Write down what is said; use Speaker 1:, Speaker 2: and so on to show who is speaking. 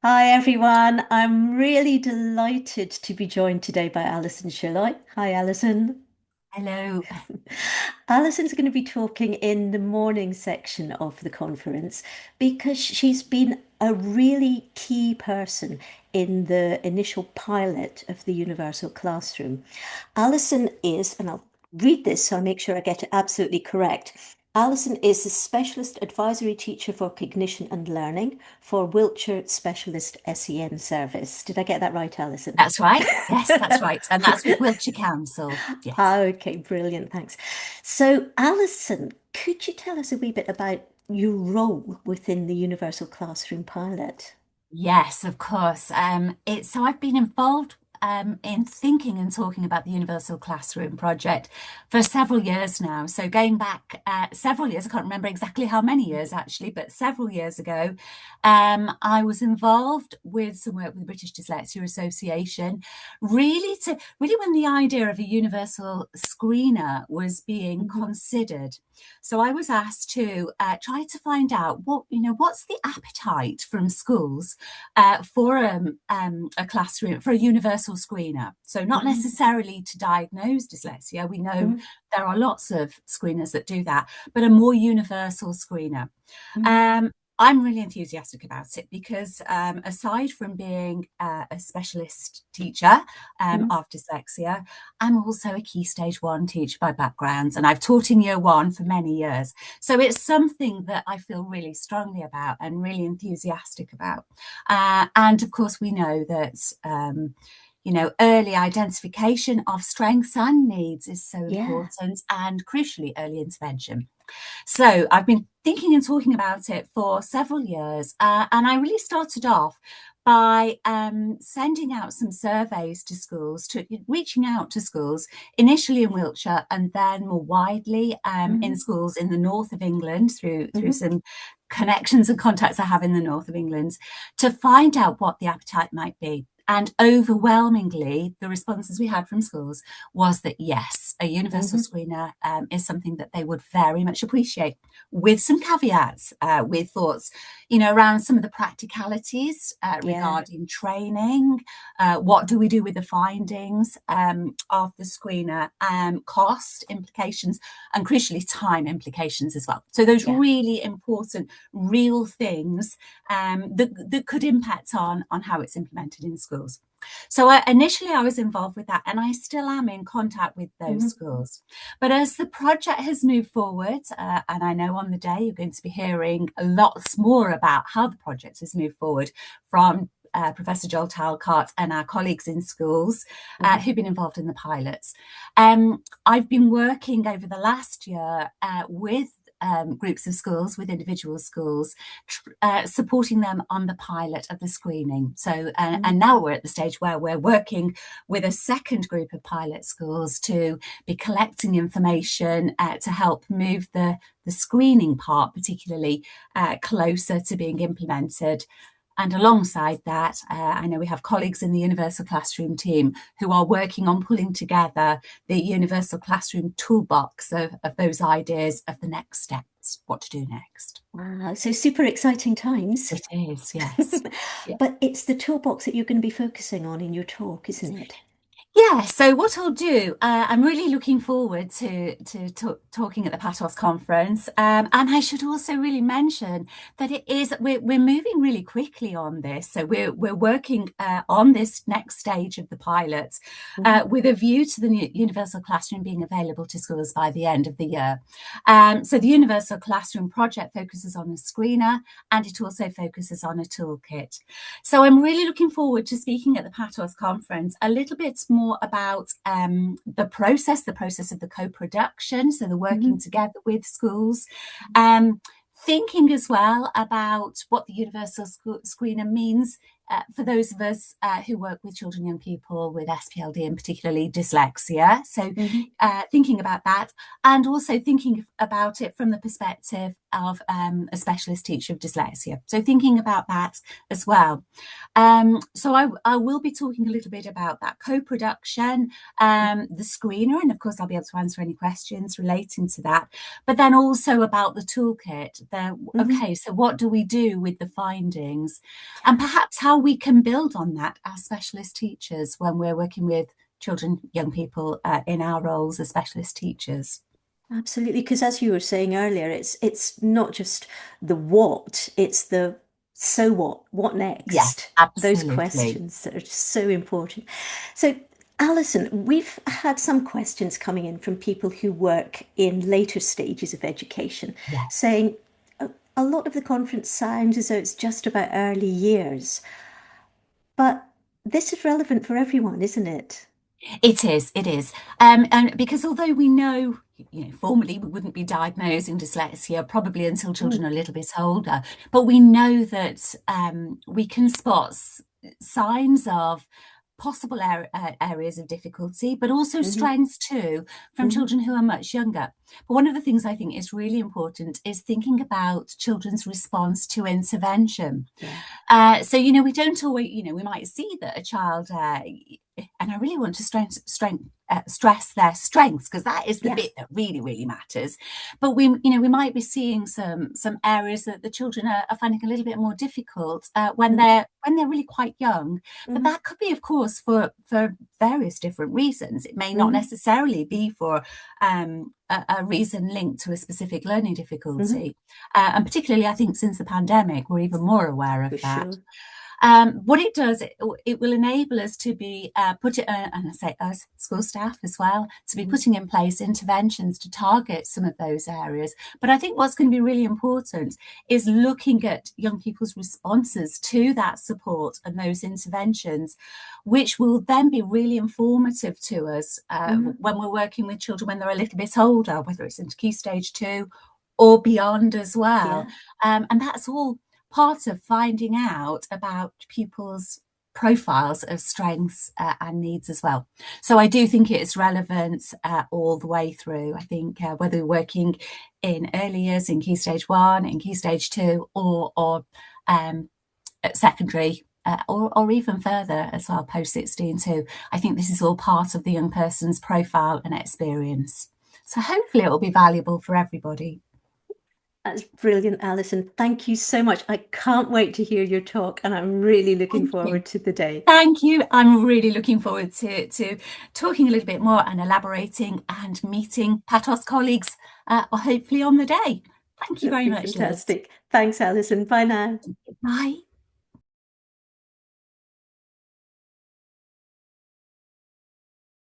Speaker 1: Hi everyone. I'm really delighted to be joined today by Alison Szalay. Hi Alison.
Speaker 2: Hello.
Speaker 1: Alison's going to be talking in the morning section of the conference because she's been a really key person in the initial pilot of the Universal Classroom. Alison is, and I'll read this so I make sure I get it absolutely correct. Alison is a specialist advisory teacher for cognition and learning for Wiltshire Specialist SEN Service. Did I get that right, Alison?
Speaker 2: That's right. Yes, that's right. And that's with Wiltshire Council. Yes.
Speaker 1: Okay, brilliant. Thanks. So, Alison, could you tell us a wee bit about your role within the Universal Classroom pilot?
Speaker 2: Yes, of course. So I've been involved in thinking and talking about the Universal Classroom project for several years now. So going back several years, I can't remember exactly how many years actually, but several years ago, I was involved with some work with the British Dyslexia Association, really when the idea of a universal screener was being
Speaker 1: Hmm.
Speaker 2: considered. So I was asked to try to find out what's the appetite from schools for a classroom, for a universal screener. So, not
Speaker 1: Hmm.
Speaker 2: necessarily to diagnose dyslexia. We know
Speaker 1: Hmm.
Speaker 2: there are lots of screeners that do that, but a more universal screener.
Speaker 1: Hmm.
Speaker 2: Um, I'm really enthusiastic about it because, aside from being a specialist teacher
Speaker 1: Hmm.
Speaker 2: of dyslexia, I'm also a Key Stage 1 teacher by background, and I've taught in Year 1 for many years. So it's something that I feel really strongly about and really enthusiastic about. And of course, we know that early identification of strengths and needs is so
Speaker 1: Yeah.
Speaker 2: important, and crucially, early intervention. So I've been thinking and talking about it for several years, and I really started off by sending out some surveys to schools, to reaching out to schools initially in Wiltshire and then more widely in
Speaker 1: Hmm.
Speaker 2: schools in the north of England through
Speaker 1: Hmm.
Speaker 2: some connections and contacts I have in the north of England to find out what the appetite might be. And overwhelmingly, the responses we had from schools was that yes, a universal
Speaker 1: Hmm.
Speaker 2: screener is something that they would very much appreciate, with some caveats, with thoughts, around some of the practicalities
Speaker 1: Yeah.
Speaker 2: regarding training. What do we do with the findings of the screener? Cost implications, and crucially, time implications as well. So those
Speaker 1: Yeah.
Speaker 2: really important, real things that could impact on how it's implemented in schools. So initially, I was involved with that, and I still am in contact with those
Speaker 1: Hmm.
Speaker 2: schools. But as the project has moved forward, and I know on the day you're going to be hearing lots more about how the project has moved forward from Professor Joel Talcott and our colleagues in schools
Speaker 1: Hmm.
Speaker 2: who've been involved in the pilots. I've been working over the last year with groups of schools, with individual schools, supporting them on the pilot of the screening. So,
Speaker 1: Hmm.
Speaker 2: and now we're at the stage where we're working with a second group of pilot schools to be collecting information to help move the screening part, particularly closer to being implemented. And alongside that, I know we have colleagues in the Universal Classroom team who are working on pulling together the Universal Classroom toolbox of those ideas of the next steps, what to do next.
Speaker 1: Wow. So super exciting times.
Speaker 2: It is, yes. Yeah.
Speaker 1: But it's the toolbox that you're going to be focusing on in your talk, isn't it?
Speaker 2: Yeah, so what I'll do, I'm really looking forward to talking at the Patos conference, and I should also really mention that we're moving really quickly on this. So we're working on this next stage of the pilot
Speaker 1: Hmm.
Speaker 2: with a view to the Universal Classroom being available to schools by the end of the year. So the Universal Classroom project focuses on a screener, and it also focuses on a toolkit. So I'm really looking forward to speaking at the Patos conference a little bit more about the process of the co-production, so the working
Speaker 1: Hmm.
Speaker 2: together with schools. Um, Thinking as well about what the universal screener means for those of us who work with children, young people with SPLD and particularly dyslexia. So
Speaker 1: Hmm.
Speaker 2: thinking about that, and also thinking about it from the perspective of a specialist teacher of dyslexia. So thinking about that as well. So I will be talking a little bit about that co-production, the screener, and of course I'll be able to answer any questions relating to that, but then also about the toolkit.
Speaker 1: Mm-hmm.
Speaker 2: Okay, so what do we do with the findings, and perhaps how we can build on that as specialist teachers when we're working with children, young people in our roles as specialist teachers.
Speaker 1: Absolutely, because as you were saying earlier, it's not just the what, it's the so what
Speaker 2: Yes,
Speaker 1: next? Those
Speaker 2: absolutely.
Speaker 1: questions that are just so important. So, Alison, we've had some questions coming in from people who work in later stages of education,
Speaker 2: Yes.
Speaker 1: saying a lot of the conference sounds as though it's just about early years, but this is relevant for everyone, isn't it?
Speaker 2: It is, it is. And because although we know, formally we wouldn't be diagnosing dyslexia probably until children
Speaker 1: Mm,
Speaker 2: are a little bit older, but we know that we can spot signs of possible areas of difficulty, but also
Speaker 1: hmm
Speaker 2: strengths too from
Speaker 1: hmm
Speaker 2: children who are much younger. But one of the things I think is really important is thinking about children's response to intervention.
Speaker 1: Yeah,
Speaker 2: So, we don't always, we might see that a child, and I really want to stress their strengths because that is the
Speaker 1: yeah.
Speaker 2: bit that really, really matters. But we might be seeing some areas that the children are finding a little bit more difficult
Speaker 1: hmm
Speaker 2: when they're really quite young. But
Speaker 1: hmm
Speaker 2: that could be, of course, for various different reasons. It may not
Speaker 1: hmm
Speaker 2: necessarily be for a reason linked to a specific learning
Speaker 1: hmm
Speaker 2: difficulty. And particularly, I think, since the pandemic, we're even more aware of
Speaker 1: For
Speaker 2: that.
Speaker 1: sure.
Speaker 2: What it does, it will enable us to be and I say us, school staff as well, to be
Speaker 1: Mhm.
Speaker 2: putting in place interventions to target some of those areas. But I think what's going to be really important is looking at young people's responses to that support and those interventions, which will then be really informative to us
Speaker 1: hmm
Speaker 2: when we're working with children when they're a little bit older, whether it's into key stage 2 or beyond as well.
Speaker 1: Yeah,
Speaker 2: And that's all part of finding out about pupils' profiles of strengths and needs as well. So I do think it's relevant all the way through. I think whether we're working in early years, in Key Stage 1, in Key Stage 2, or at secondary, or even further as well, post 16 too. I think this is all part of the young person's profile and experience. So hopefully it will be valuable for everybody.
Speaker 1: that's brilliant, Alison. Thank you so much. I can't wait to hear your talk, and I'm really looking
Speaker 2: Thank you.
Speaker 1: forward to the day.
Speaker 2: Thank you. I'm really looking forward to talking a little bit more and elaborating and meeting Patos colleagues, hopefully on the day. Thank you
Speaker 1: That'd
Speaker 2: very
Speaker 1: be
Speaker 2: much, Liz.
Speaker 1: fantastic. Thanks, Alison. Bye now.
Speaker 2: Bye.